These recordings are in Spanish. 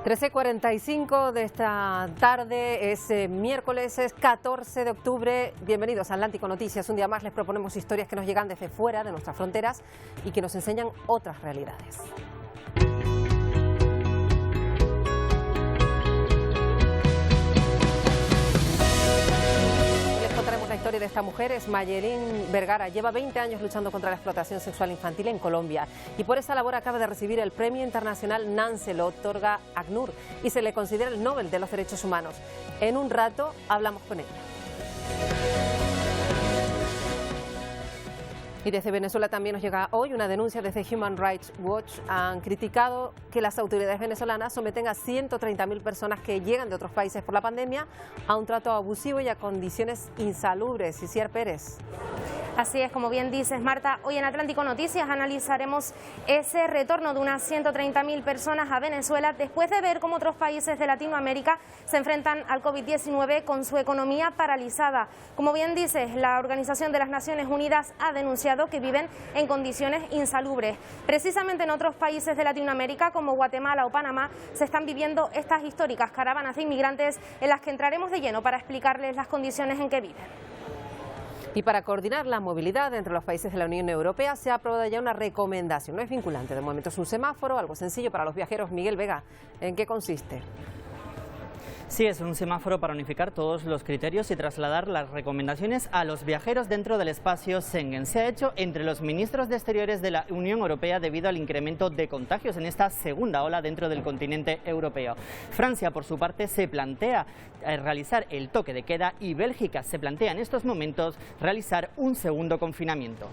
13:45 de esta tarde, es miércoles, es 14 de octubre. Bienvenidos a Atlántico Noticias. Un día más les proponemos historias que nos llegan desde fuera de nuestras fronteras y que nos enseñan otras realidades. La historia de esta mujer es Mayelín Vergara. Lleva 20 años luchando contra la explotación sexual infantil en Colombia y por esa labor acaba de recibir el premio internacional NANCE, lo otorga ACNUR y se le considera el Nobel de los Derechos Humanos. En un rato hablamos con ella. Y desde Venezuela también nos llega hoy una denuncia desde Human Rights Watch. Han criticado que las autoridades venezolanas someten a 130.000 personas que llegan de otros países por la pandemia a un trato abusivo y a condiciones insalubres. Iciar Pérez. Así es, como bien dices, Marta, hoy en Atlántico Noticias analizaremos ese retorno de unas 130.000 personas a Venezuela después de ver cómo otros países de Latinoamérica se enfrentan al COVID-19 con su economía paralizada. Como bien dices, la Organización de las Naciones Unidas ha denunciado que viven en condiciones insalubres. Precisamente en otros países de Latinoamérica, como Guatemala o Panamá, se están viviendo estas históricas caravanas de inmigrantes en las que entraremos de lleno para explicarles las condiciones en que viven. Y para coordinar la movilidad entre los países de la Unión Europea se ha aprobado ya una recomendación. No es vinculante, de momento es un semáforo, algo sencillo para los viajeros. Miguel Vega, ¿en qué consiste? Sí, es un semáforo para unificar todos los criterios y trasladar las recomendaciones a los viajeros dentro del espacio Schengen. Se ha hecho entre los ministros de Exteriores de la Unión Europea debido al incremento de contagios en esta segunda ola dentro del continente europeo. Francia, por su parte, se plantea realizar el toque de queda y Bélgica se plantea en estos momentos realizar un segundo confinamiento.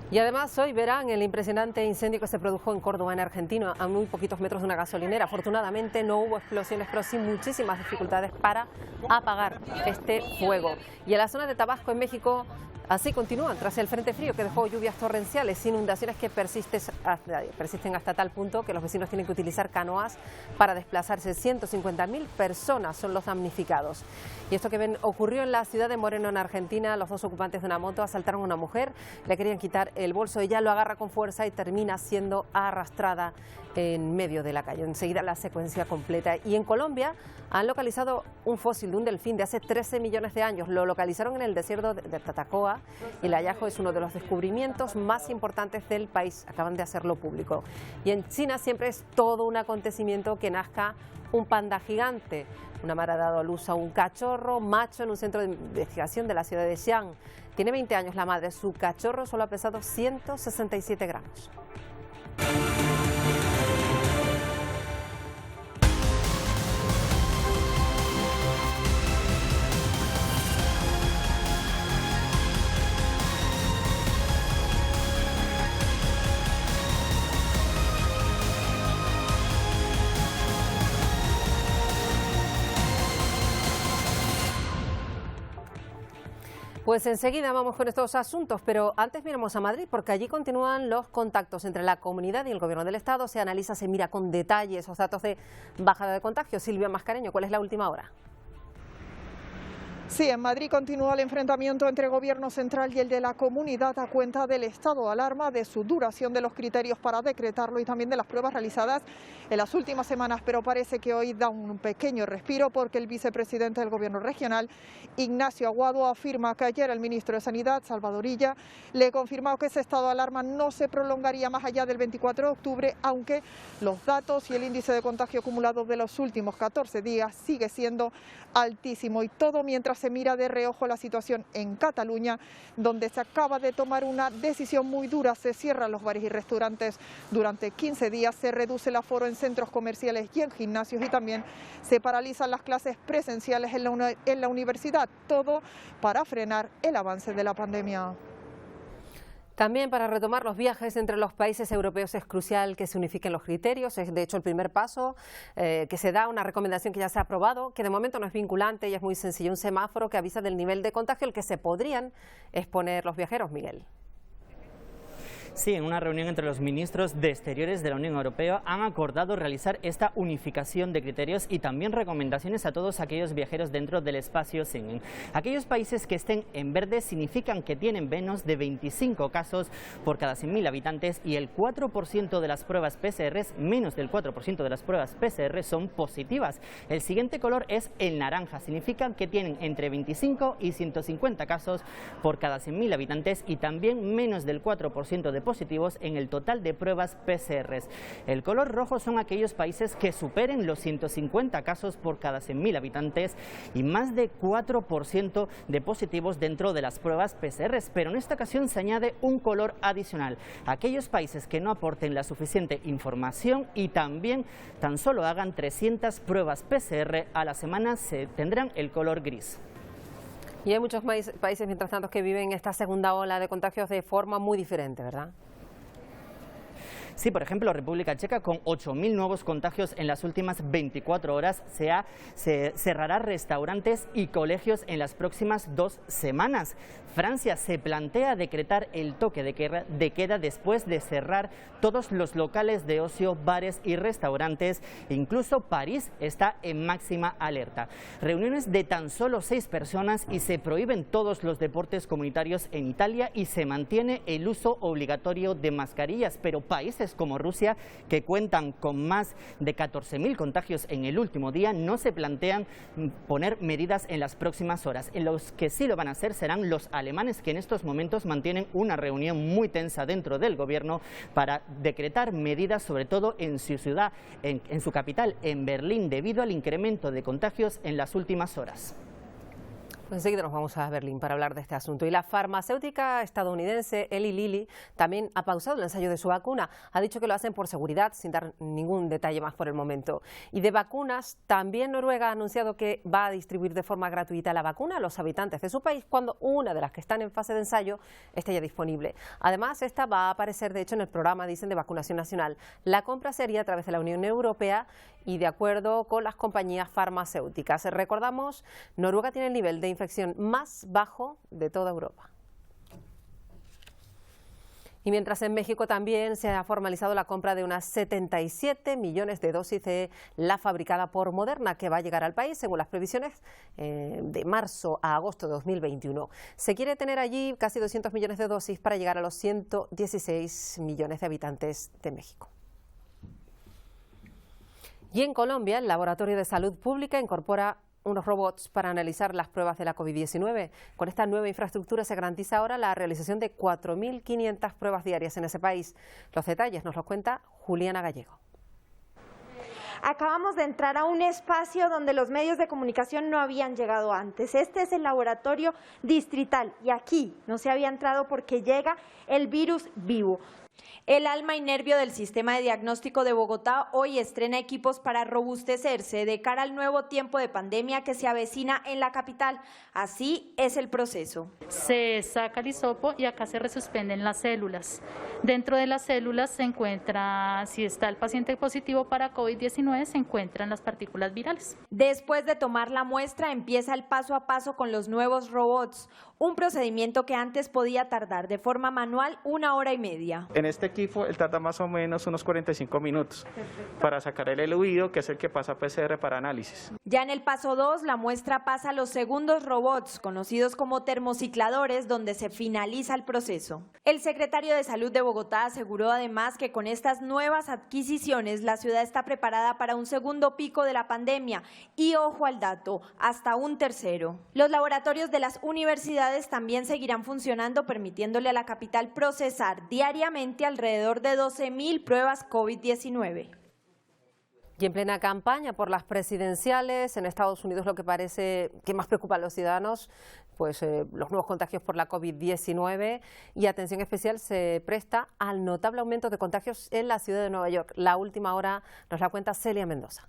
Y además hoy verán el impresionante incendio que se produjo en Córdoba, en Argentina, a muy poquitos metros de una gasolinera. Afortunadamente no hubo explosiones, pero sí muchísimas dificultades para apagar este fuego. Y en la zona de Tabasco, en México, así continúan tras el frente frío que dejó lluvias torrenciales, inundaciones que persisten hasta tal punto que los vecinos tienen que utilizar canoas para desplazarse. 150.000 personas son los damnificados. Y esto que ven ocurrió en la ciudad de Moreno, en Argentina. Los dos ocupantes de una moto asaltaron a una mujer, le querían quitar el bolso, ella lo agarra con fuerza y termina siendo arrastrada en medio de la calle. Enseguida la secuencia completa. Y en Colombia han localizado un fósil de un delfín de hace 13 millones de años. Lo localizaron en el desierto de Tatacoa y el hallazgo es uno de los descubrimientos más importantes del país. Acaban de hacerlo público. Y en China siempre es todo un acontecimiento que nazca un panda gigante. Una madre ha dado a luz a un cachorro macho en un centro de investigación de la ciudad de Xi'an. Tiene 20 años la madre. Su cachorro solo ha pesado 167 gramos. Pues enseguida vamos con estos asuntos, pero antes miramos a Madrid porque allí continúan los contactos entre la comunidad y el Gobierno del Estado. Se analiza, se mira con detalle esos datos de bajada de contagios. Silvia Mascareño, ¿cuál es la última hora? Sí, en Madrid continúa el enfrentamiento entre el Gobierno central y el de la comunidad a cuenta del estado de alarma, de su duración, de los criterios para decretarlo y también de las pruebas realizadas en las últimas semanas. Pero parece que hoy da un pequeño respiro porque el vicepresidente del Gobierno regional, Ignacio Aguado, afirma que ayer el ministro de Sanidad, Salvador Illa, le confirmó que ese estado de alarma no se prolongaría más allá del 24 de octubre, aunque los datos y el índice de contagio acumulado de los últimos 14 días sigue siendo altísimo, y todo mientras se mira de reojo la situación en Cataluña, donde se acaba de tomar una decisión muy dura. Se cierran los bares y restaurantes durante 15 días, se reduce el aforo en centros comerciales y en gimnasios y también se paralizan las clases presenciales en la universidad, todo para frenar el avance de la pandemia. También para retomar los viajes entre los países europeos es crucial que se unifiquen los criterios. Es de hecho el primer paso que se da, una recomendación que ya se ha aprobado, que de momento no es vinculante y es muy sencillo, un semáforo que avisa del nivel de contagio al que se podrían exponer los viajeros, Miguel. Sí, en una reunión entre los ministros de Exteriores de la Unión Europea han acordado realizar esta unificación de criterios y también recomendaciones a todos aquellos viajeros dentro del espacio Schengen. Aquellos países que estén en verde significan que tienen menos de 25 casos por cada 100.000 habitantes y el 4% de las pruebas PCR, menos del 4% de las pruebas PCR son positivas. El siguiente color es el naranja, significa que tienen entre 25 y 150 casos por cada 100.000 habitantes y también menos del 4% de positivos en el total de pruebas PCR. El color rojo son aquellos países que superen los 150 casos por cada 100.000 habitantes y más de 4% de positivos dentro de las pruebas PCR. Pero en esta ocasión se añade un color adicional: aquellos países que no aporten la suficiente información y también tan solo hagan 300 pruebas PCR a la semana se tendrán el color gris. Y hay muchos países, mientras tanto, que viven esta segunda ola de contagios de forma muy diferente, ¿verdad? Sí, por ejemplo, República Checa, con 8.000 nuevos contagios en las últimas 24 horas, se cerrará restaurantes y colegios en las próximas 2 semanas. Francia se plantea decretar el toque de queda después de cerrar todos los locales de ocio, bares y restaurantes. Incluso París está en máxima alerta. Reuniones de tan solo 6 personas y se prohíben todos los deportes comunitarios en Italia y se mantiene el uso obligatorio de mascarillas, pero países como Rusia, que cuentan con más de 14.000 contagios en el último día, no se plantean poner medidas en las próximas horas. En los que sí lo van a hacer serán los alemanes, que en estos momentos mantienen una reunión muy tensa dentro del gobierno para decretar medidas, sobre todo en su ciudad, en su capital, en Berlín, debido al incremento de contagios en las últimas horas. Pues enseguida nos vamos a Berlín para hablar de este asunto. Y la farmacéutica estadounidense Eli Lilly también ha pausado el ensayo de su vacuna. Ha dicho que lo hacen por seguridad, sin dar ningún detalle más por el momento. Y de vacunas, también Noruega ha anunciado que va a distribuir de forma gratuita la vacuna a los habitantes de su país cuando una de las que están en fase de ensayo esté ya disponible. Además, esta va a aparecer, de hecho, en el programa, dicen, de vacunación nacional. La compra sería a través de la Unión Europea y de acuerdo con las compañías farmacéuticas. Recordamos, Noruega tiene el nivel de infección más bajo de toda Europa. Y mientras en México también se ha formalizado la compra de unas 77 millones de dosis de la fabricada por Moderna, que va a llegar al país según las previsiones de marzo a agosto de 2021. Se quiere tener allí casi 200 millones de dosis para llegar a los 116 millones de habitantes de México. Y en Colombia, el Laboratorio de Salud Pública incorpora unos robots para analizar las pruebas de la COVID-19. Con esta nueva infraestructura se garantiza ahora la realización de 4.500 pruebas diarias en ese país. Los detalles nos los cuenta Juliana Gallego. Acabamos de entrar a un espacio donde los medios de comunicación no habían llegado antes. Este es el laboratorio distrital y aquí no se había entrado porque llega el virus vivo. El alma y nervio del sistema de diagnóstico de Bogotá hoy estrena equipos para robustecerse de cara al nuevo tiempo de pandemia que se avecina en la capital. Así es el proceso. Se saca el hisopo y acá se resuspenden las células. Dentro de las células se encuentra, si está el paciente positivo para COVID-19, se encuentran las partículas virales. Después de tomar la muestra, empieza el paso a paso con los nuevos robots, un procedimiento que antes podía tardar de forma manual 1 hora y media. En este equipo él tarda más o menos unos 45 minutos para sacar el eluido, que es el que pasa a PCR para análisis. Ya en el paso 2, la muestra pasa a los segundos robots, conocidos como termocicladores, donde se finaliza el proceso. El secretario de Salud de Bogotá aseguró además que con estas nuevas adquisiciones la ciudad está preparada para un segundo pico de la pandemia y, ojo al dato, hasta un tercero. Los laboratorios de las universidades también seguirán funcionando, permitiéndole a la capital procesar diariamente alrededor de 12.000 pruebas COVID-19. Y en plena campaña por las presidenciales en Estados Unidos, lo que parece que más preocupa a los ciudadanos, pues los nuevos contagios por la COVID-19, y atención especial se presta al notable aumento de contagios en la ciudad de Nueva York. La última hora nos la cuenta Celia Mendoza.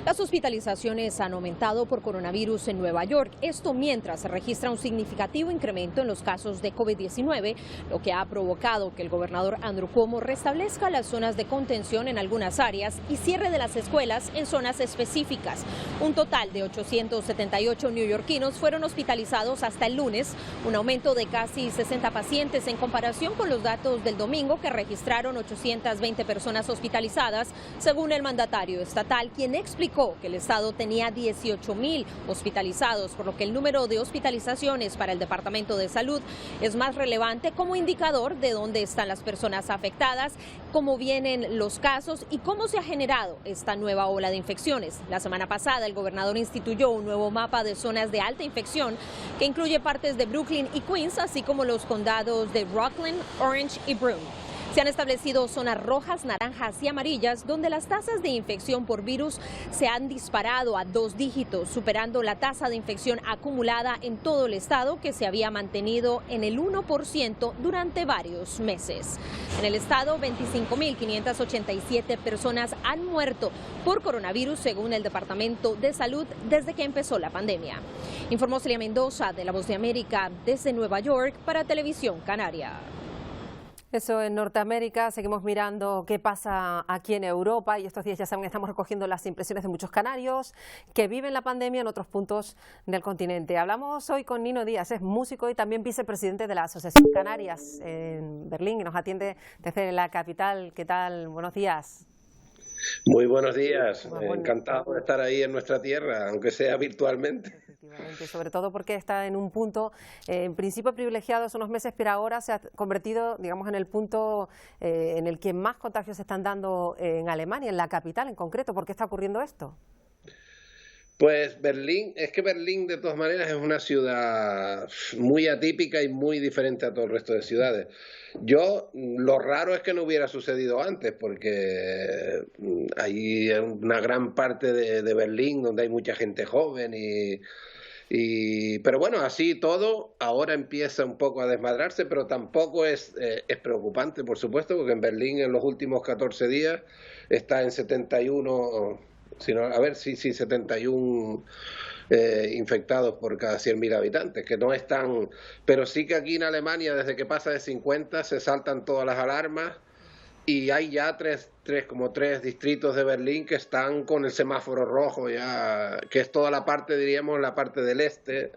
Las hospitalizaciones han aumentado por coronavirus en Nueva York, esto mientras se registra un significativo incremento en los casos de COVID-19, lo que ha provocado que el gobernador Andrew Cuomo restablezca las zonas de contención en algunas áreas y cierre de las escuelas en zonas específicas. Un total de 878 neoyorquinos fueron hospitalizados hasta el lunes, un aumento de casi 60 pacientes en comparación con los datos del domingo, que registraron 820 personas hospitalizadas, según el mandatario estatal, quien explicó que el estado tenía 18,000 hospitalizados, por lo que el número de hospitalizaciones para el Departamento de Salud es más relevante como indicador de dónde están las personas afectadas, cómo vienen los casos y cómo se ha generado esta nueva ola de infecciones. La semana pasada el gobernador instituyó un nuevo mapa de zonas de alta infección que incluye partes de Brooklyn y Queens, así como los condados de Rockland, Orange y Broome. Se han establecido zonas rojas, naranjas y amarillas, donde las tasas de infección por virus se han disparado a 2 dígitos, superando la tasa de infección acumulada en todo el estado, que se había mantenido en el 1% durante varios meses. En el estado, 25.587 personas han muerto por coronavirus, según el Departamento de Salud, desde que empezó la pandemia. Informó Celia Mendoza, de La Voz de América, desde Nueva York, para Televisión Canaria. Eso en Norteamérica. Seguimos mirando qué pasa aquí en Europa, y estos días ya saben que estamos recogiendo las impresiones de muchos canarios que viven la pandemia en otros puntos del continente. Hablamos hoy con Nino Díaz, es músico y también vicepresidente de la Asociación Canarias en Berlín, y nos atiende desde la capital. ¿Qué tal? Buenos días. Muy buenos días, encantado de estar ahí en nuestra tierra, aunque sea virtualmente. Efectivamente, sobre todo porque está en un punto, en principio privilegiado hace unos meses, pero ahora se ha convertido, digamos, en el punto en el que más contagios se están dando en Alemania, en la capital en concreto. ¿Por qué está ocurriendo esto? Pues Berlín, es que Berlín de todas maneras es una ciudad muy atípica y muy diferente a todo el resto de ciudades. Lo raro es que no hubiera sucedido antes, porque hay una gran parte de Berlín donde hay mucha gente joven pero bueno, así todo, ahora empieza un poco a desmadrarse, pero tampoco es preocupante, por supuesto, porque en Berlín en los últimos 14 días está en 71... 71 infectados por cada 100.000 habitantes, que no es tan... Pero sí que aquí en Alemania, desde que pasa de 50, se saltan todas las alarmas, y hay ya como tres distritos de Berlín que están con el semáforo rojo, ya, que es toda la parte, diríamos, la parte del este,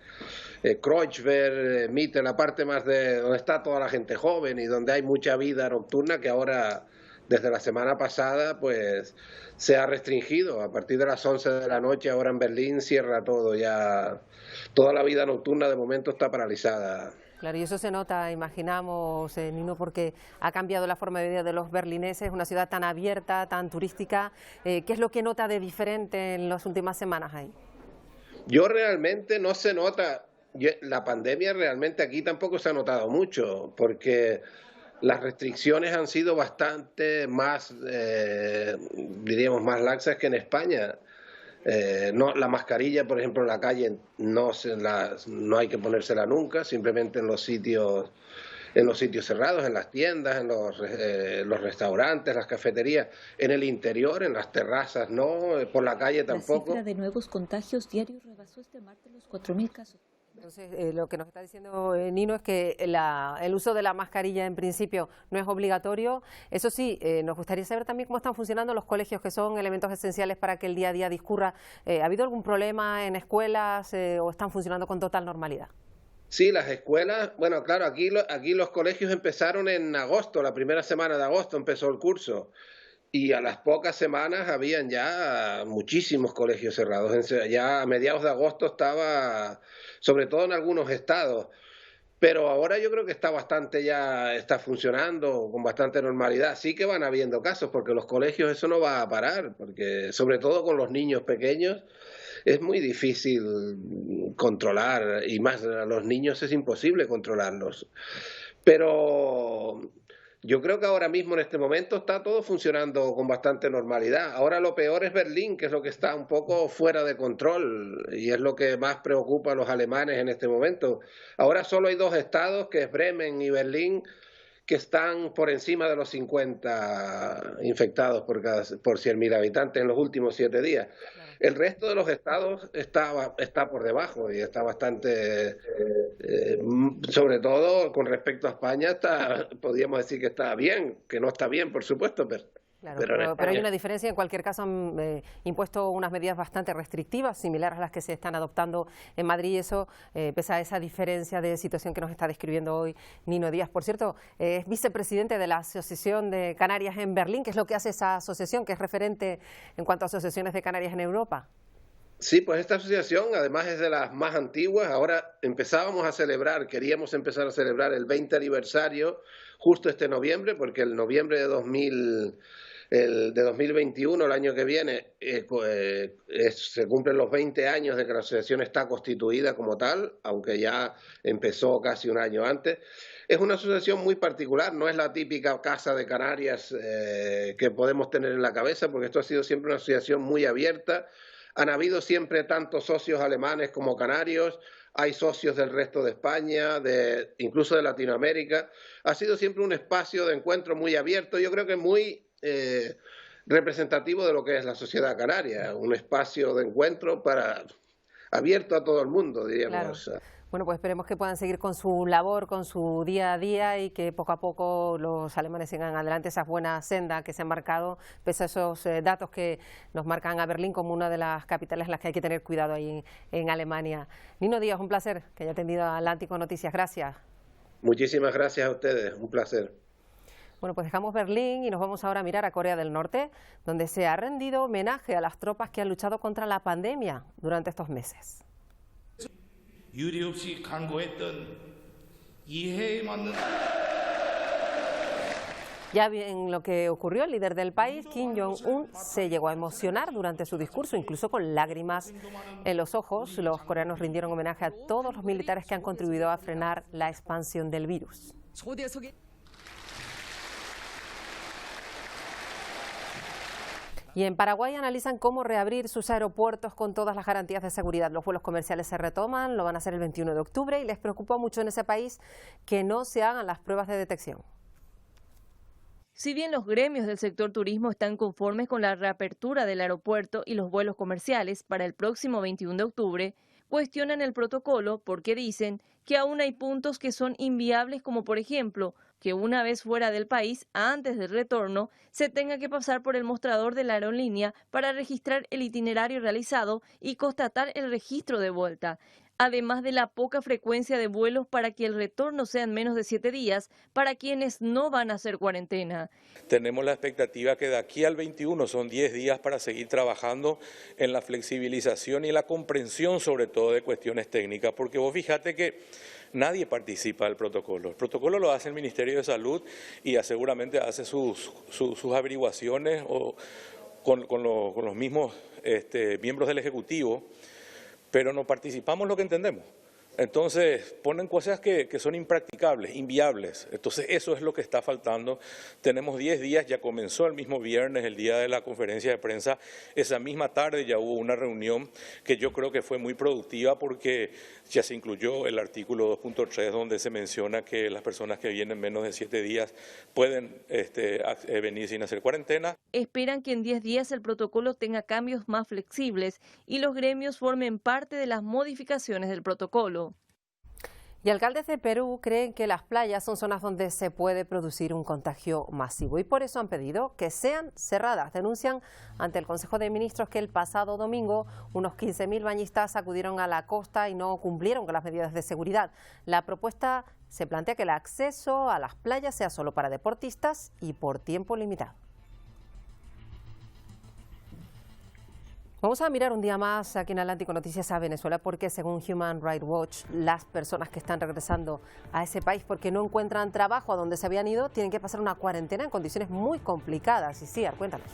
Kreuzberg, Mitte, la parte más de donde está toda la gente joven y donde hay mucha vida nocturna, que ahora, desde la semana pasada, pues se ha restringido. A partir de las 11 de la noche, ahora en Berlín cierra todo ya. Toda la vida nocturna de momento está paralizada. Claro, y eso se nota, imaginamos, Nino, porque ha cambiado la forma de vida de los berlineses, una ciudad tan abierta, tan turística. ¿Qué es lo que nota de diferente en las últimas semanas ahí? Yo realmente no se nota. La pandemia realmente aquí tampoco se ha notado mucho, porque las restricciones han sido bastante más, diríamos, más laxas que en España. La mascarilla, por ejemplo, en la calle no hay que ponérsela nunca, simplemente en los sitios cerrados, en las tiendas, en los restaurantes, las cafeterías, en el interior, en las terrazas, no, por la calle tampoco. La cifra de nuevos contagios diarios rebasó este martes los 4.000 casos. Entonces, lo que nos está diciendo Nino es que el uso de la mascarilla en principio no es obligatorio. Eso sí, nos gustaría saber también cómo están funcionando los colegios, que son elementos esenciales para que el día a día discurra. ¿Ha habido algún problema en escuelas o están funcionando con total normalidad? Sí, las escuelas, bueno, claro, aquí los colegios empezaron en agosto, la primera semana de agosto empezó el curso. Y a las pocas semanas habían ya muchísimos colegios cerrados. Ya a mediados de agosto estaba, sobre todo en algunos estados. Pero ahora yo creo que está funcionando con bastante normalidad. Sí que van habiendo casos, porque los colegios eso no va a parar, porque sobre todo con los niños pequeños es muy difícil controlar, y más a los niños es imposible controlarlos. Pero yo creo que ahora mismo, en este momento, está todo funcionando con bastante normalidad. Ahora lo peor es Berlín, que es lo que está un poco fuera de control y es lo que más preocupa a los alemanes en este momento. Ahora solo hay 2 estados, que es Bremen y Berlín, que están por encima de los 50 infectados por 100.000 habitantes en los últimos 7 días. El resto de los estados está por debajo y está bastante, sobre todo con respecto a España, podríamos decir que está bien, que no está bien, por supuesto, pero hay una diferencia. En cualquier caso han impuesto unas medidas bastante restrictivas, similares a las que se están adoptando en Madrid, y eso, pese a esa diferencia de situación que nos está describiendo hoy Nino Díaz. Por cierto, es vicepresidente de la Asociación de Canarias en Berlín. ¿Qué es lo que hace esa asociación, que es referente en cuanto a asociaciones de Canarias en Europa? Sí, pues esta asociación además es de las más antiguas. Ahora queríamos empezar a celebrar el 20 aniversario justo este noviembre, porque el noviembre de 2021, el año que viene, se cumplen los 20 años de que la asociación está constituida como tal, aunque ya empezó casi un año antes. Es una asociación muy particular, no es la típica Casa de Canarias que podemos tener en la cabeza, porque esto ha sido siempre una asociación muy abierta. Han habido siempre tanto socios alemanes como canarios, hay socios del resto de España, incluso de Latinoamérica. Ha sido siempre un espacio de encuentro muy abierto, yo creo que muy representativo de lo que es la sociedad canaria, un espacio de encuentro abierto a todo el mundo, diríamos. Claro. Bueno, pues esperemos que puedan seguir con su labor, con su día a día, y que poco a poco los alemanes sigan adelante esa buena senda que se han marcado, pese a esos datos que nos marcan a Berlín como una de las capitales en las que hay que tener cuidado ahí en Alemania. Nino Díaz, un placer que haya atendido a Atlántico Noticias. Gracias. Muchísimas gracias a ustedes, un placer. Bueno, pues dejamos Berlín y nos vamos ahora a mirar a Corea del Norte, donde se ha rendido homenaje a las tropas que han luchado contra la pandemia durante estos meses. Ya bien lo que ocurrió, el líder del país, Kim Jong-un, se llegó a emocionar durante su discurso, incluso con lágrimas en los ojos. Los coreanos rindieron homenaje a todos los militares que han contribuido a frenar la expansión del virus. Y en Paraguay analizan cómo reabrir sus aeropuertos con todas las garantías de seguridad. Los vuelos comerciales se retoman, lo van a hacer el 21 de octubre y les preocupa mucho en ese país que no se hagan las pruebas de detección. Si bien los gremios del sector turismo están conformes con la reapertura del aeropuerto y los vuelos comerciales para el próximo 21 de octubre, cuestionan el protocolo porque dicen que aún hay puntos que son inviables, como por ejemplo que una vez fuera del país, antes del retorno, se tenga que pasar por el mostrador de la aerolínea para registrar el itinerario realizado y constatar el registro de vuelta, además de la poca frecuencia de vuelos para que el retorno sea en menos de 7 días para quienes no van a hacer cuarentena. Tenemos la expectativa que de aquí al 21 son 10 días para seguir trabajando en la flexibilización y la comprensión sobre todo de cuestiones técnicas, porque vos fíjate que nadie participa del protocolo. El protocolo lo hace el Ministerio de Salud y seguramente hace sus averiguaciones con los mismos miembros del Ejecutivo, pero no participamos lo que entendemos. Entonces ponen cosas que son impracticables, inviables. Entonces eso es lo que está faltando. Tenemos 10 días, ya comenzó el mismo viernes, el día de la conferencia de prensa. Esa misma tarde ya hubo una reunión que yo creo que fue muy productiva porque ya se incluyó el artículo 2.3 donde se menciona que las personas que vienen menos de 7 días pueden venir sin hacer cuarentena. Esperan que en 10 días el protocolo tenga cambios más flexibles y los gremios formen parte de las modificaciones del protocolo. Y alcaldes de Perú creen que las playas son zonas donde se puede producir un contagio masivo y por eso han pedido que sean cerradas. Denuncian ante el Consejo de Ministros que el pasado domingo unos 15.000 bañistas acudieron a la costa y no cumplieron con las medidas de seguridad. La propuesta se plantea que el acceso a las playas sea solo para deportistas y por tiempo limitado. Vamos a mirar un día más aquí en Atlántico Noticias a Venezuela porque según Human Rights Watch, las personas que están regresando a ese país porque no encuentran trabajo a donde se habían ido tienen que pasar una cuarentena en condiciones muy complicadas. Y sí, cuéntanos.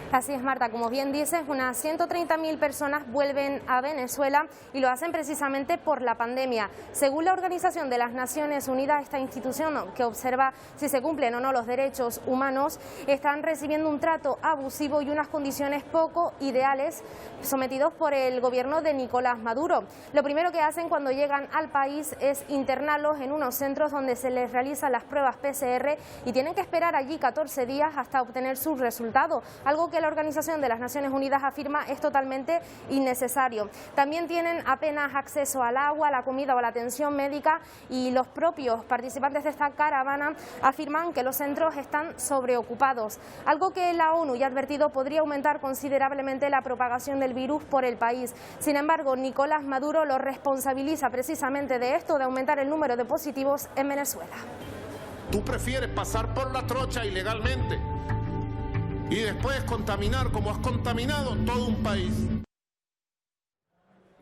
Así es, Marta, como bien dices, unas 130.000 personas vuelven a Venezuela y lo hacen precisamente por la pandemia. Según la Organización de las Naciones Unidas, esta institución que observa si se cumplen o no los derechos humanos, están recibiendo un trato abusivo y unas condiciones poco ideales sometidos por el gobierno de Nicolás Maduro. Lo primero que hacen cuando llegan al país es internarlos en unos centros donde se les realizan las pruebas PCR y tienen que esperar allí 14 días hasta obtener su resultado, algo que la Organización de las Naciones Unidas afirma es totalmente innecesario. También tienen apenas acceso al agua, a la comida o a la atención médica, y los propios participantes de esta caravana afirman que los centros están sobreocupados, algo que la ONU ya ha advertido podría aumentar considerablemente la propagación del virus por el país. Sin embargo, Nicolás Maduro lo responsabiliza precisamente de esto, de aumentar el número de positivos en Venezuela. Tú prefieres pasar por la trocha ilegalmente y después contaminar como has contaminado todo un país.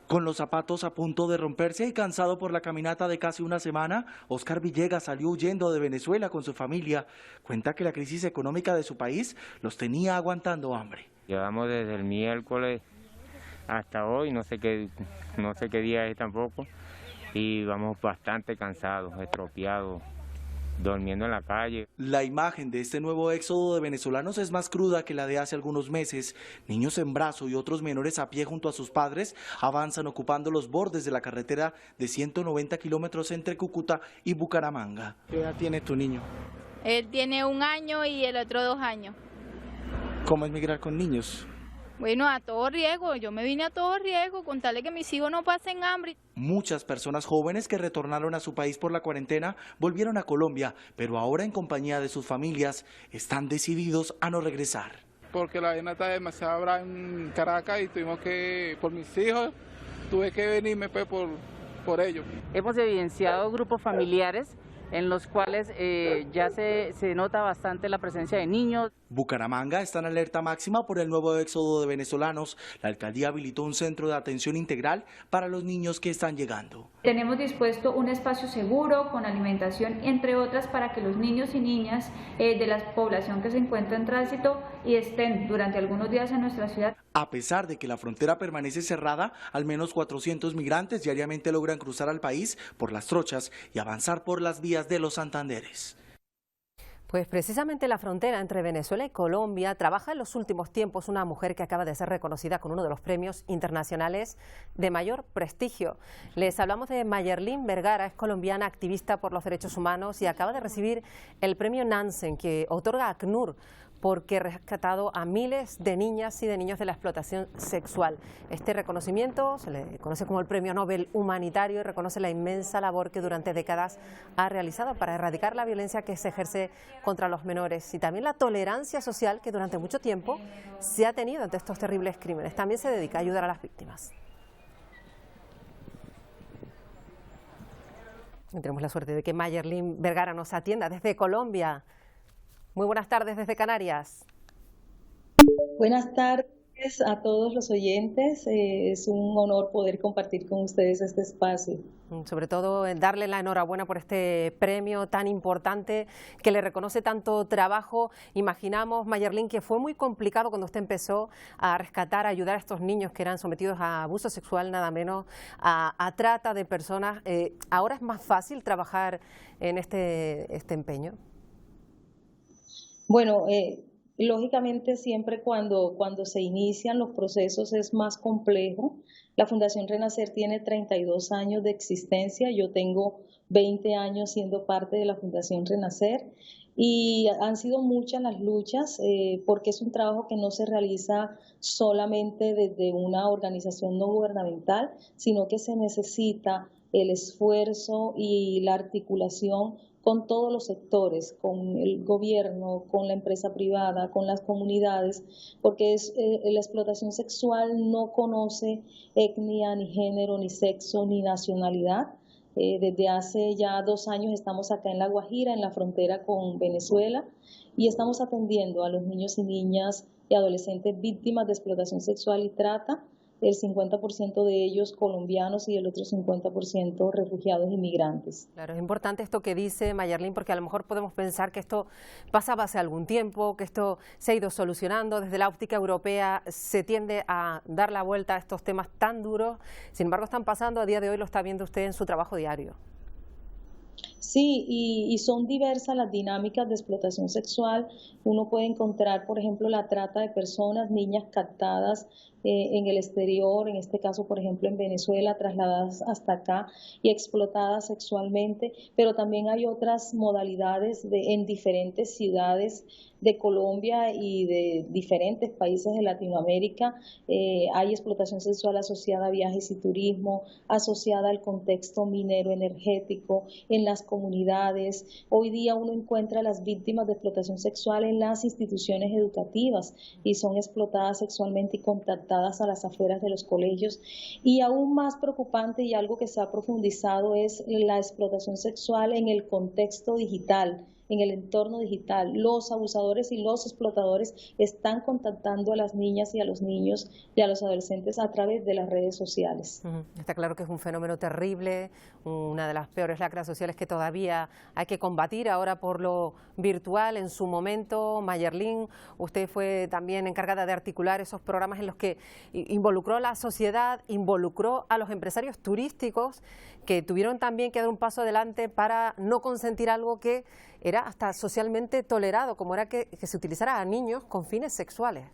Con los zapatos a punto de romperse y cansado por la caminata de casi una semana, Oscar Villegas salió huyendo de Venezuela con su familia. Cuenta que la crisis económica de su país los tenía aguantando hambre. Llevamos desde el miércoles hasta hoy, no sé qué día es tampoco, y vamos bastante cansados, estropeados, durmiendo en la calle. La imagen de este nuevo éxodo de venezolanos es más cruda que la de hace algunos meses. Niños en brazo y otros menores a pie junto a sus padres avanzan ocupando los bordes de la carretera de 190 kilómetros entre Cúcuta y Bucaramanga. ¿Qué edad tiene tu niño? Él tiene 1 año y el otro 2 años. ¿Cómo es migrar con niños? Bueno, a todo riesgo, yo me vine a todo riesgo, con tal de que mis hijos no pasen hambre. Muchas personas jóvenes que retornaron a su país por la cuarentena volvieron a Colombia, pero ahora en compañía de sus familias están decididos a no regresar. Porque la vaina está demasiado brava en Caracas y tuvimos que, por mis hijos, tuve que venirme pues, por ellos. Hemos evidenciado grupos familiares en los cuales ya se nota bastante la presencia de niños. Bucaramanga está en alerta máxima por el nuevo éxodo de venezolanos. La alcaldía habilitó un centro de atención integral para los niños que están llegando. Tenemos dispuesto un espacio seguro con alimentación, entre otras, para que los niños y niñas de la población que se encuentra en tránsito y estén durante algunos días en nuestra ciudad. A pesar de que la frontera permanece cerrada, al menos 400 migrantes diariamente logran cruzar al país por las trochas y avanzar por las vías de los Santanderes. Pues precisamente la frontera entre Venezuela y Colombia trabaja en los últimos tiempos una mujer que acaba de ser reconocida con uno de los premios internacionales de mayor prestigio. Les hablamos de Mayerlin Vergara, es colombiana, activista por los derechos humanos y acaba de recibir el premio Nansen que otorga ACNUR porque ha rescatado a miles de niñas y de niños de la explotación sexual. Este reconocimiento se le conoce como el Premio Nobel Humanitario y reconoce la inmensa labor que durante décadas ha realizado para erradicar la violencia que se ejerce contra los menores y también la tolerancia social que durante mucho tiempo se ha tenido ante estos terribles crímenes. También se dedica a ayudar a las víctimas. Y tenemos la suerte de que Mayerlin Vergara nos atienda desde Colombia. Muy buenas tardes desde Canarias. Buenas tardes a todos los oyentes. Es un honor poder compartir con ustedes este espacio. Sobre todo darle la enhorabuena por este premio tan importante que le reconoce tanto trabajo. Imaginamos, Mayerlin, que fue muy complicado cuando usted empezó a rescatar, a ayudar a estos niños que eran sometidos a abuso sexual, nada menos, a trata de personas. ¿Ahora es más fácil trabajar en este empeño? Bueno, lógicamente siempre cuando se inician los procesos es más complejo. La Fundación Renacer tiene 32 años de existencia, yo tengo 20 años siendo parte de la Fundación Renacer y han sido muchas las luchas porque es un trabajo que no se realiza solamente desde una organización no gubernamental, sino que se necesita el esfuerzo y la articulación con todos los sectores, con el gobierno, con la empresa privada, con las comunidades, porque la explotación sexual no conoce etnia, ni género, ni sexo, ni nacionalidad. Desde hace ya 2 años estamos acá en La Guajira, en la frontera con Venezuela, y estamos atendiendo a los niños y niñas y adolescentes víctimas de explotación sexual y trata. el 50% de ellos colombianos y el otro 50% refugiados inmigrantes. Claro, es importante esto que dice Mayerlin, porque a lo mejor podemos pensar que esto pasaba hace algún tiempo, que esto se ha ido solucionando. Desde la óptica europea se tiende a dar la vuelta a estos temas tan duros, sin embargo están pasando, a día de hoy lo está viendo usted en su trabajo diario. Sí, y son diversas las dinámicas de explotación sexual. Uno puede encontrar, por ejemplo, la trata de personas, niñas captadas en el exterior, en este caso, por ejemplo, en Venezuela, trasladadas hasta acá y explotadas sexualmente, pero también hay otras modalidades en diferentes ciudades de Colombia y de diferentes países de Latinoamérica. Hay explotación sexual asociada a viajes y turismo, asociada al contexto minero energético, en las comunidades. Hoy día uno encuentra a las víctimas de explotación sexual en las instituciones educativas y son explotadas sexualmente y contactadas a las afueras de los colegios. Y aún más preocupante y algo que se ha profundizado es la explotación sexual en el contexto digital, en el entorno digital. Los abusadores y los explotadores están contactando a las niñas y a los niños y a los adolescentes a través de las redes sociales. Está claro que es un fenómeno terrible, una de las peores lacras sociales que todavía hay que combatir ahora por lo virtual. En su momento, Mayerlin, usted fue también encargada de articular esos programas en los que involucró a la sociedad, involucró a los empresarios turísticos, que tuvieron también que dar un paso adelante para no consentir algo que era hasta socialmente tolerado, como era que se utilizara a niños con fines sexuales.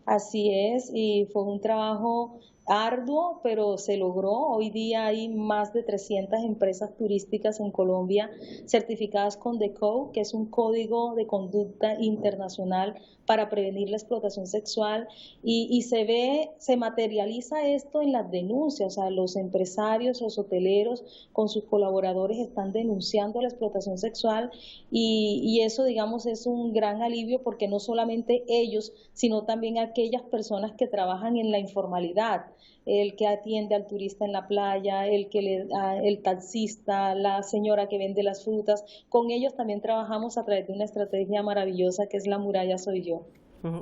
Así es, y fue un trabajo arduo, pero se logró. Hoy día hay más de 300 empresas turísticas en Colombia certificadas con The Code, que es un código de conducta internacional para prevenir la explotación sexual, y se materializa esto en las denuncias. O sea, los empresarios, los hoteleros con sus colaboradores están denunciando la explotación sexual, y eso, digamos, es un gran alivio, porque no solamente ellos, sino también aquellas personas que trabajan en la informalidad, el que atiende al turista en la playa, el taxista, la señora que vende las frutas. Con ellos también trabajamos a través de una estrategia maravillosa que es La Muralla Soy Yo.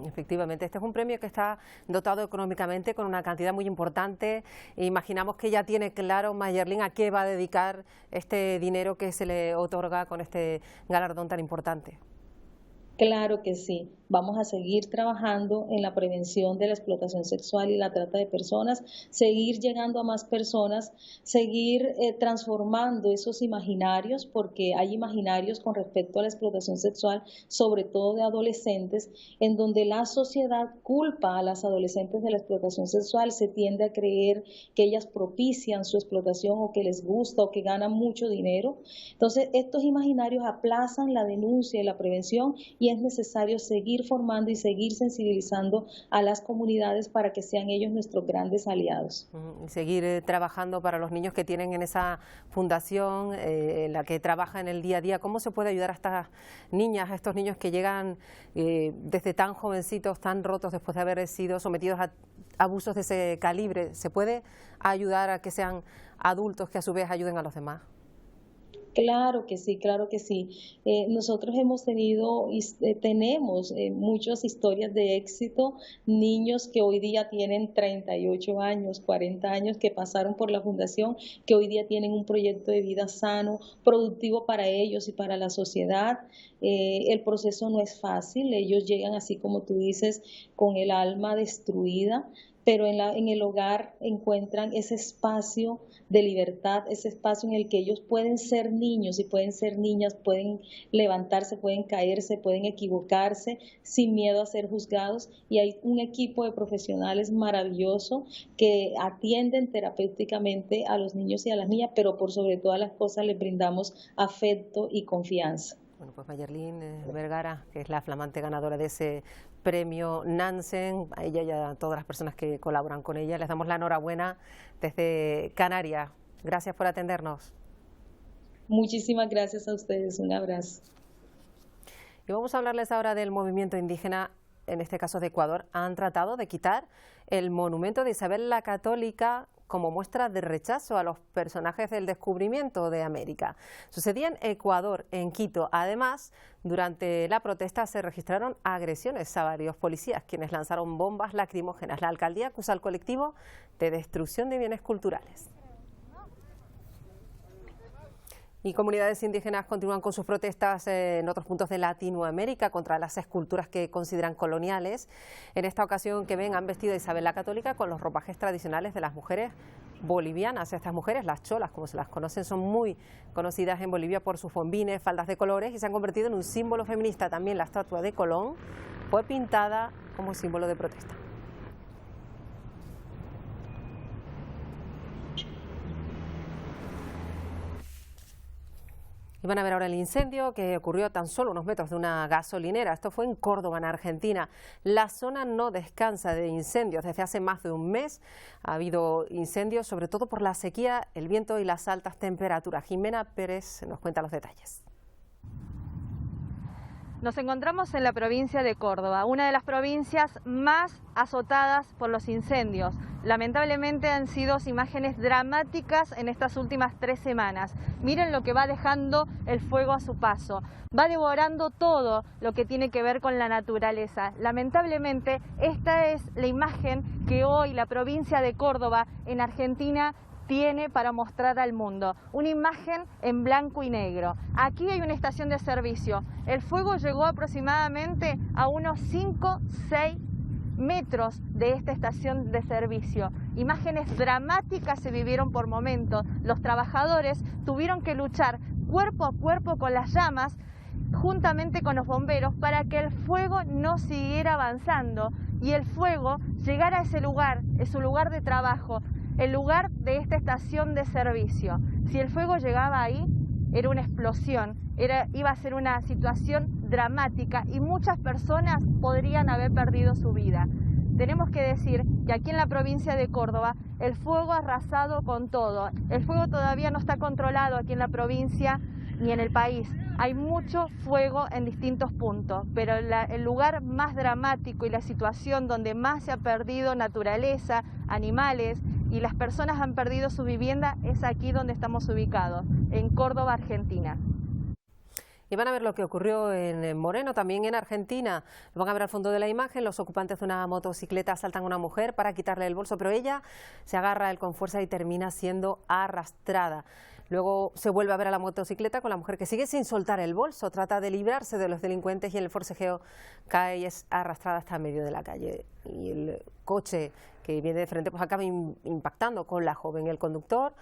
Efectivamente, este es un premio que está dotado económicamente con una cantidad muy importante. Imaginamos que ya tiene claro Mayerlin a qué va a dedicar este dinero que se le otorga con este galardón tan importante. Claro que sí. Vamos a seguir trabajando en la prevención de la explotación sexual y la trata de personas, seguir llegando a más personas, seguir transformando esos imaginarios, porque hay imaginarios con respecto a la explotación sexual, sobre todo de adolescentes, en donde la sociedad culpa a las adolescentes de la explotación sexual. Se tiende a creer que ellas propician su explotación, o que les gusta, o que ganan mucho dinero. Entonces, estos imaginarios aplazan la denuncia y la prevención, y es necesario seguir formando y seguir sensibilizando a las comunidades para que sean ellos nuestros grandes aliados. Seguir trabajando para los niños que tienen en esa fundación, en la que trabaja en el día a día. ¿Cómo se puede ayudar a estas niñas, a estos niños que llegan desde tan jovencitos, tan rotos, después de haber sido sometidos a abusos de ese calibre? ¿Se puede ayudar a que sean adultos que a su vez ayuden a los demás? Claro que sí, claro que sí. Nosotros hemos tenido y tenemos muchas historias de éxito, niños que hoy día tienen 38 años, 40 años, que pasaron por la fundación, que hoy día tienen un proyecto de vida sano, productivo para ellos y para la sociedad. El proceso no es fácil, ellos llegan, así como tú dices, con el alma destruida, pero en el hogar encuentran ese espacio de libertad, ese espacio en el que ellos pueden ser niños y pueden ser niñas, pueden levantarse, pueden caerse, pueden equivocarse sin miedo a ser juzgados, y hay un equipo de profesionales maravilloso que atienden terapéuticamente a los niños y a las niñas, pero por sobre todas las cosas les brindamos afecto y confianza. Bueno, pues Mayerlin Vergara, que es la flamante ganadora de ese premio Nansen, a ella y a todas las personas que colaboran con ella, les damos la enhorabuena desde Canarias. Gracias por atendernos. Muchísimas gracias a ustedes, un abrazo. Y vamos a hablarles ahora del movimiento indígena, en este caso de Ecuador. Han tratado de quitar el monumento de Isabel la Católica como muestra de rechazo a los personajes del descubrimiento de América. Sucedía en Ecuador, en Quito. Además, durante la protesta se registraron agresiones a varios policías, quienes lanzaron bombas lacrimógenas. La alcaldía acusa al colectivo de destrucción de bienes culturales. Y comunidades indígenas continúan con sus protestas en otros puntos de Latinoamérica contra las esculturas que consideran coloniales. En esta ocasión, que ven, han vestido a Isabel la Católica con los ropajes tradicionales de las mujeres bolivianas. Estas mujeres, las cholas, como se las conocen, son muy conocidas en Bolivia por sus bombines, faldas de colores y se han convertido en un símbolo feminista. También la estatua de Colón fue pintada como símbolo de protesta. Y van a ver ahora el incendio que ocurrió a tan solo unos metros de una gasolinera. Esto fue en Córdoba, en Argentina. La zona no descansa de incendios. Desde hace más de un mes ha habido incendios, sobre todo por la sequía, el viento y las altas temperaturas. Jimena Pérez nos cuenta los detalles. Nos encontramos en la provincia de Córdoba, una de las provincias más azotadas por los incendios. Lamentablemente han sido imágenes dramáticas en estas últimas 3 semanas. Miren lo que va dejando el fuego a su paso. Va devorando todo lo que tiene que ver con la naturaleza. Lamentablemente esta es la imagen que hoy la provincia de Córdoba en Argentina tiene para mostrar al mundo. Una imagen en blanco y negro. Aquí hay una estación de servicio. El fuego llegó aproximadamente a unos 5-6 metros de esta estación de servicio. Imágenes dramáticas se vivieron por momentos. Los trabajadores tuvieron que luchar cuerpo a cuerpo con las llamas, juntamente con los bomberos, para que el fuego no siguiera avanzando y el fuego llegara a ese lugar, es su lugar de trabajo, el lugar de esta estación de servicio. Si el fuego llegaba ahí, era una explosión, iba a ser una situación dramática y muchas personas podrían haber perdido su vida. Tenemos que decir que aquí en la provincia de Córdoba el fuego ha arrasado con todo. El fuego todavía no está controlado aquí en la provincia ni en el país. Hay mucho fuego en distintos puntos, pero el lugar más dramático y la situación donde más se ha perdido naturaleza, animales y las personas han perdido su vivienda es aquí donde estamos ubicados, en Córdoba, Argentina. Y van a ver lo que ocurrió en Moreno, también en Argentina. Lo van a ver al fondo de la imagen. Los ocupantes de una motocicleta asaltan a una mujer para quitarle el bolso, pero ella se agarra a él con fuerza y termina siendo arrastrada. Luego se vuelve a ver a la motocicleta con la mujer que sigue sin soltar el bolso. Trata de librarse de los delincuentes y en el forcejeo cae y es arrastrada hasta el medio de la calle. Y el coche que viene de frente pues acaba impactando con la joven. El conductor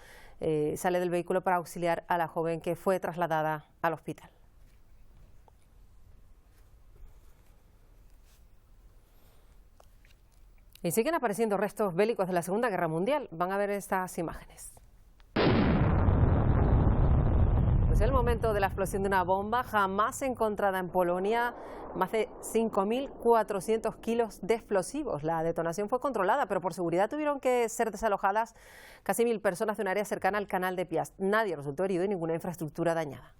sale del vehículo para auxiliar a la joven, que fue trasladada al hospital. Y siguen apareciendo restos bélicos de la Segunda Guerra Mundial. Van a ver estas imágenes. Pues el momento de la explosión de una bomba jamás encontrada en Polonia, más de 5.400 kilos de explosivos. La detonación fue controlada, pero por seguridad tuvieron que ser desalojadas casi 1.000 personas de un área cercana al canal de Piast. Nadie resultó herido y ninguna infraestructura dañada.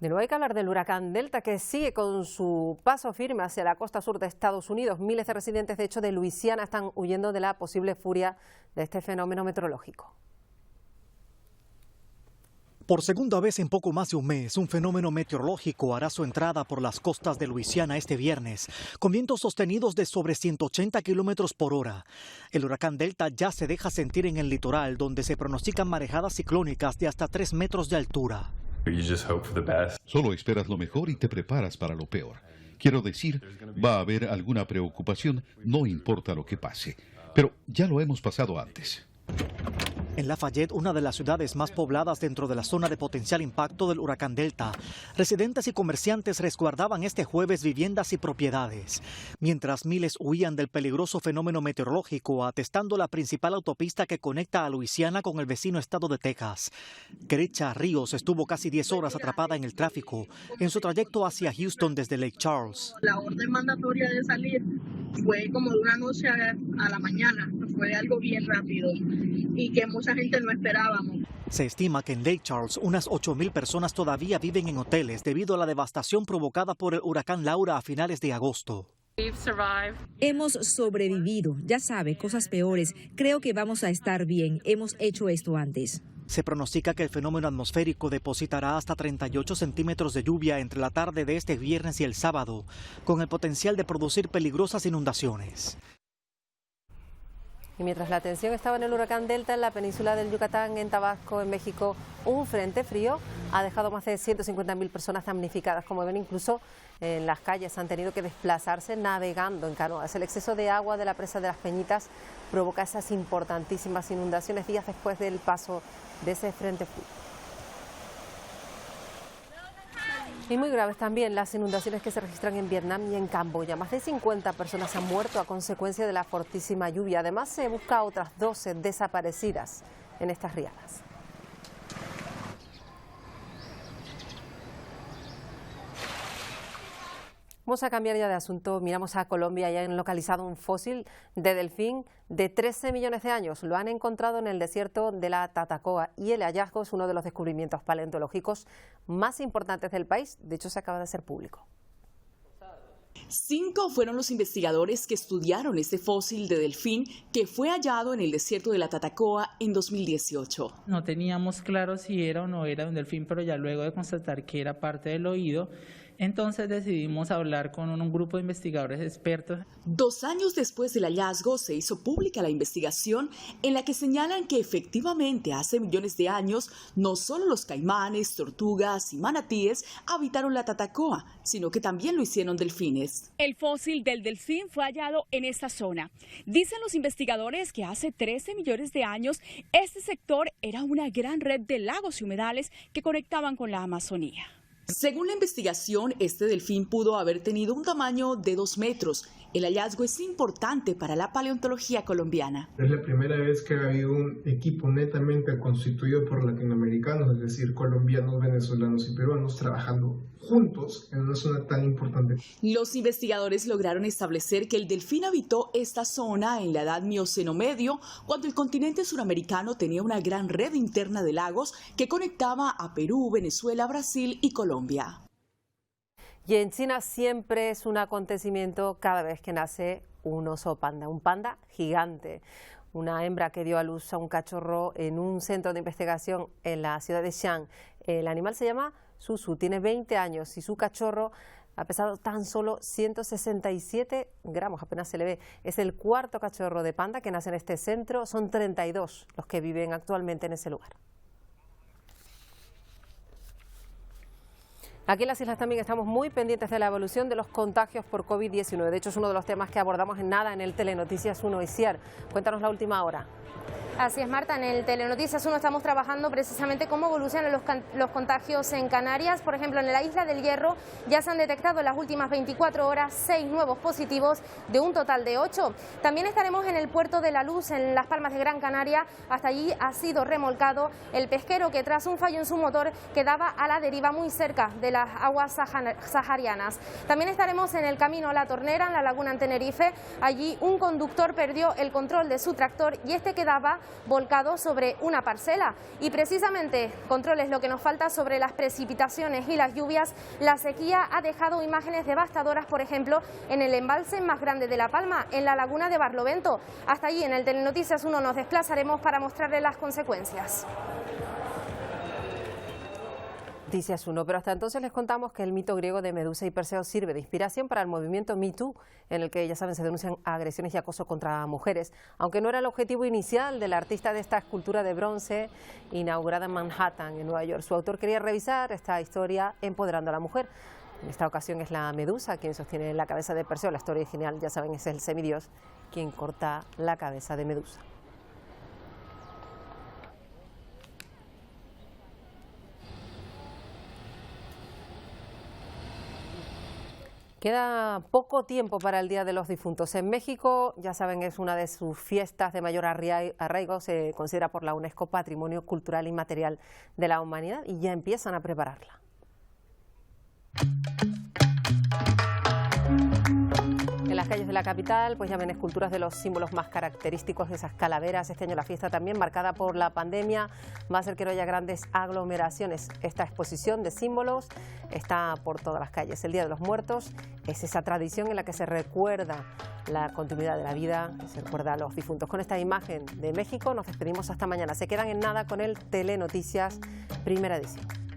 De nuevo hay que hablar del huracán Delta, que sigue con su paso firme hacia la costa sur de Estados Unidos. Miles de residentes, de hecho, de Luisiana están huyendo de la posible furia de este fenómeno meteorológico. Por segunda vez en poco más de un mes, un fenómeno meteorológico hará su entrada por las costas de Luisiana este viernes, con vientos sostenidos de sobre 180 kilómetros por hora. El huracán Delta ya se deja sentir en el litoral, donde se pronostican marejadas ciclónicas de hasta 3 metros de altura. Solo esperas lo mejor y te preparas para lo peor. Quiero decir, va a haber alguna preocupación, no importa lo que pase. Pero ya lo hemos pasado antes. En Lafayette, una de las ciudades más pobladas dentro de la zona de potencial impacto del huracán Delta, residentes y comerciantes resguardaban este jueves viviendas y propiedades, mientras miles huían del peligroso fenómeno meteorológico, atestando la principal autopista que conecta a Luisiana con el vecino estado de Texas. Grecha Ríos estuvo casi 10 horas atrapada en el tráfico en su trayecto hacia Houston desde Lake Charles. La orden mandatoria de salir fue como de una noche a la mañana, fue algo bien rápido y que mucha gente no esperábamos. Se estima que en Lake Charles unas 8.000 personas todavía viven en hoteles debido a la devastación provocada por el huracán Laura a finales de agosto. Hemos sobrevivido, ya sabe, cosas peores. Creo que vamos a estar bien. Hemos hecho esto antes. Se pronostica que el fenómeno atmosférico depositará hasta 38 centímetros de lluvia entre la tarde de este viernes y el sábado, con el potencial de producir peligrosas inundaciones. Y mientras la atención estaba en el huracán Delta, en la península del Yucatán, en Tabasco, en México, un frente frío ha dejado más de 150.000 personas damnificadas. Como ven, incluso en las calles han tenido que desplazarse navegando en canoas. El exceso de agua de la presa de las Peñitas provoca esas importantísimas inundaciones días después del paso de ese frente frío. Y muy graves también las inundaciones que se registran en Vietnam y en Camboya. Más de 50 personas han muerto a consecuencia de la fortísima lluvia. Además, se busca a otras 12 desaparecidas en estas riadas. Vamos a cambiar ya de asunto. Miramos a Colombia y han localizado un fósil de delfín de 13 millones de años. Lo han encontrado en el desierto de la Tatacoa y el hallazgo es uno de los descubrimientos paleontológicos más importantes del país. De hecho, se acaba de hacer público. 5 fueron los investigadores que estudiaron este fósil de delfín que fue hallado en el desierto de la Tatacoa en 2018. No teníamos claro si era o no era un delfín, pero ya luego de constatar que era parte del oído, entonces decidimos hablar con un grupo de investigadores expertos. 2 años después del hallazgo se hizo pública la investigación en la que señalan que efectivamente hace millones de años no solo los caimanes, tortugas y manatíes habitaron la Tatacoa, sino que también lo hicieron delfines. El fósil del delfín fue hallado en esta zona. Dicen los investigadores que hace 13 millones de años este sector era una gran red de lagos y humedales que conectaban con la Amazonía. Según la investigación, este delfín pudo haber tenido un tamaño de 2 metros. El hallazgo es importante para la paleontología colombiana. Es la primera vez que ha habido un equipo netamente constituido por latinoamericanos, es decir, colombianos, venezolanos y peruanos, trabajando juntos en una zona tan importante. Los investigadores lograron establecer que el delfín habitó esta zona en la edad Mioceno medio, cuando el continente suramericano tenía una gran red interna de lagos que conectaba a Perú, Venezuela, Brasil y Colombia. Y en China siempre es un acontecimiento cada vez que nace un oso panda, un panda gigante. Una hembra que dio a luz a un cachorro en un centro de investigación en la ciudad de Xi'an. El animal se llama Susu, tiene 20 años y su cachorro ha pesado tan solo 167 gramos, apenas se le ve. Es el 4.º cachorro de panda que nace en este centro, son 32 los que viven actualmente en ese lugar. Aquí en las islas también estamos muy pendientes de la evolución de los contagios por COVID-19. De hecho, es uno de los temas que abordamos en nada en el Telenoticias 1. Isiar, cuéntanos la última hora. Así es, Marta, en el Telenoticias 1 estamos trabajando precisamente cómo evolucionan los contagios en Canarias. Por ejemplo, en la isla del Hierro ya se han detectado en las últimas 24 horas 6 nuevos positivos de un total de 8. También estaremos en el puerto de La Luz, en Las Palmas de Gran Canaria. Hasta allí ha sido remolcado el pesquero que tras un fallo en su motor quedaba a la deriva muy cerca de las aguas saharianas. También estaremos en el camino a La Tornera, en la laguna en Tenerife. Allí un conductor perdió el control de su tractor y este quedaba volcado sobre una parcela. Y precisamente control es lo que nos falta sobre las precipitaciones y las lluvias. La sequía ha dejado imágenes devastadoras, por ejemplo, en el embalse más grande de La Palma, en la laguna de Barlovento. Hasta allí en el Telenoticias 1 nos desplazaremos para mostrarles las consecuencias. Noticias 1, pero hasta entonces les contamos que el mito griego de Medusa y Perseo sirve de inspiración para el movimiento Me Too, en el que, ya saben, se denuncian agresiones y acoso contra mujeres, aunque no era el objetivo inicial del artista de esta escultura de bronce inaugurada en Manhattan, en Nueva York. Su autor quería revisar esta historia empoderando a la mujer. En esta ocasión es la Medusa quien sostiene la cabeza de Perseo. La historia original, ya saben, es el semidios quien corta la cabeza de Medusa. Queda poco tiempo para el Día de los Difuntos. En México, ya saben, es una de sus fiestas de mayor arraigo, se considera por la UNESCO Patrimonio Cultural Inmaterial de la Humanidad y ya empiezan a prepararla. En las las calles de la capital pues ya ven esculturas de los símbolos más característicos de esas calaveras. Este año la fiesta también, marcada por la pandemia, va a hacer que no haya grandes aglomeraciones. Esta exposición de símbolos está por todas las calles. El Día de los Muertos es esa tradición en la que se recuerda la continuidad de la vida, se recuerda a los difuntos. Con esta imagen de México nos despedimos hasta mañana. Se quedan en nada con el Telenoticias, primera edición.